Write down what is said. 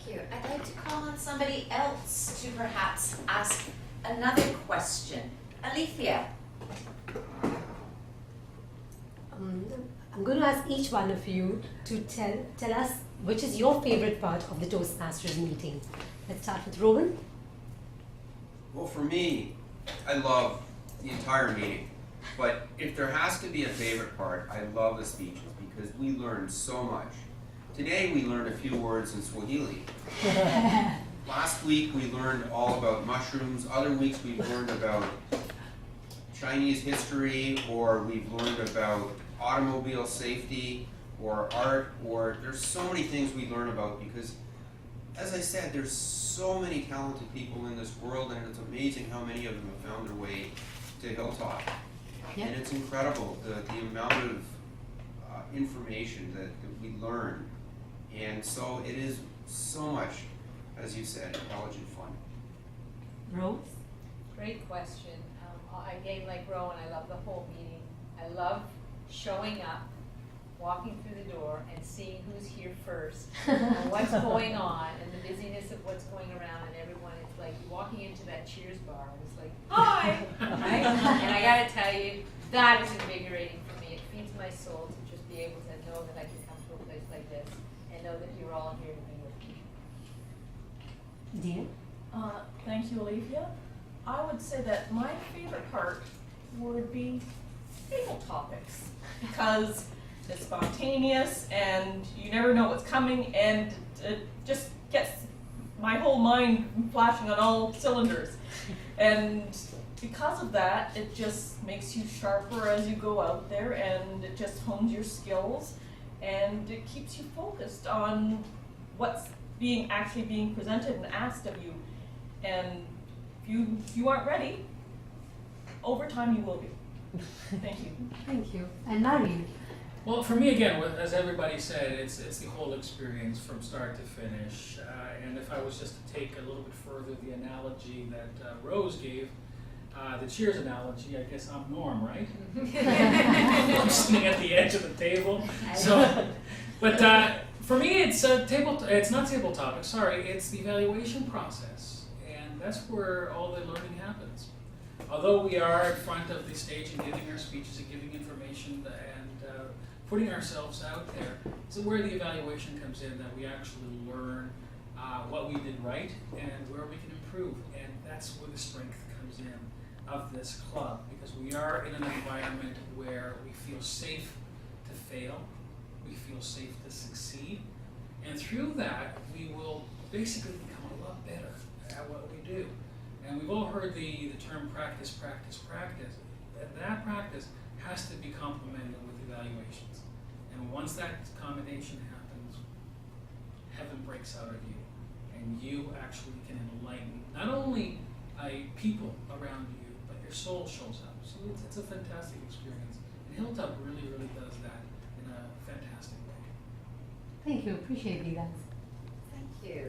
you. I'd like to call on somebody else to perhaps ask another question. Alethea. I'm going to ask each one of you to tell us which is your favorite part of the Toastmasters meeting. Let's start with Rowan. Well, for me, I love the entire meeting. But if there has to be a favorite part, I love the speeches because we learned so much. Today we learned a few words in Swahili. Last week we learned all about mushrooms. Other weeks we've learned about Chinese history, or we've learned about automobile safety, or art, or there's so many things we learn about because, as I said, there's so many talented people in this world, and it's amazing how many of them have found their way to Hilltop. Yep. And it's incredible, the amount of information that we learn. And so it is so much, as you said, intelligent fun. Rose? Great question. Again, like Rowan, I love the whole meeting. I love showing up, walking through the door, and seeing who's here first, and what's going on, and the busyness of what's going around, and everyone. It's like walking into that Cheers bar, and it's like, hi! Right? And I gotta tell you, that is invigorating for me. It feeds my soul to just be able to know that I can come to a place like this, and know that you're all here to be with me. Dear? Thank you, Alethea. I would say that my favorite part would be table topics because it's spontaneous and you never know what's coming, and it just gets my whole mind flashing on all cylinders. And because of that, it just makes you sharper as you go out there, and it just hones your skills, and it keeps you focused on what's actually being presented and asked of you. And if you aren't ready, over time you will be. Thank you. Thank you. And Nari? Well, for me, again, as everybody said, it's the whole experience from start to finish. And if I was just to take a little bit further the analogy that Rose gave, the Cheers analogy, I guess I'm Norm, right? I'm sitting at the edge of the table. So, but for me, it's not table topics. Sorry, it's the evaluation process, and that's where all the learning happens. Although we are in front of the stage and giving our speeches and giving information and putting ourselves out there, is where the evaluation comes in, that we actually learn what we did right and where we can improve. And that's where the strength comes in of this club, because we are in an environment where we feel safe to fail, we feel safe to succeed, and through that we will basically become a lot better at what we do. And we've all heard the term practice, practice, practice. That practice has to be complemented with evaluations. And once that combination happens, heaven breaks out of you. And you actually can enlighten not only people around you, but your soul shows up. So it's a fantastic experience. And Hilltop really, really does that in a fantastic way. Thank you. Appreciate you guys. Thank you.